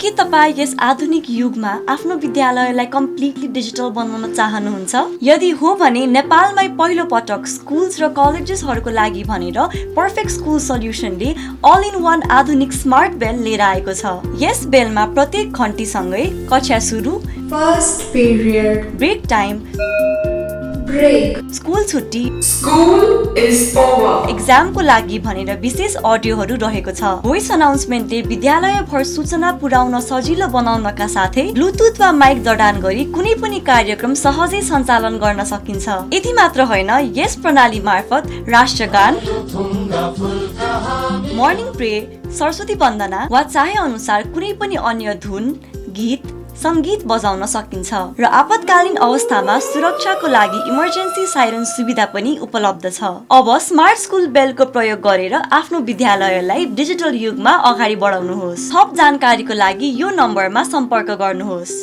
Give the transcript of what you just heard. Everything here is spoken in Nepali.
के तपाईँ यस आधुनिक युगमा आफ्नो विद्यालयलाई कम्प्लिटली डिजिटल बनाउन चाहनुहुन्छ? यदि हो भने नेपालमै पहिलो पटक स्कुल्स र कलेजेसहरूको लागि भनेर पर्फेक्ट स्कुल सल्युसनले अल इन वान आधुनिक स्मार्ट बेल लिएर आएको छ। यस बेलमा प्रत्येक घण्टीसँगै कक्षा सुरु, first period, break time, break, school छुट्टी, स्कुल इज ओभर, एक्जामको लागि भनेर विशेष अडियोहरू रहेको छ। भोइस अनाउन्समेन्टले विद्यालयभर सूचना पुर्याउन सजिलो बनाउनका साथै ब्लुटुथ वा माइक जडान गरी कुनै पनि कार्यक्रम सहजै सञ्चालन गर्न सकिन्छ। यति मात्र होइन, यस प्रणाली मार्फत राष्ट्रगान, मर्निङ प्रे, सरस्वती वन्दना वा चाहे अनुसार कुनै पनि अन्य धुन, गीत, संगीत बजाउन सकिन्छ र आपतकालीन अवस्थामा सुरक्षाको लागि इमर्जेन्सी साइरन सुविधा पनि उपलब्ध छ। अब स्मार्ट स्कुल बेलको प्रयोग गरेर आफ्नो विद्यालयलाई डिजिटल युगमा अगाडि बढाउनुहोस्। थप जानकारीको लागि यो नम्बरमा सम्पर्क गर्नुहोस्।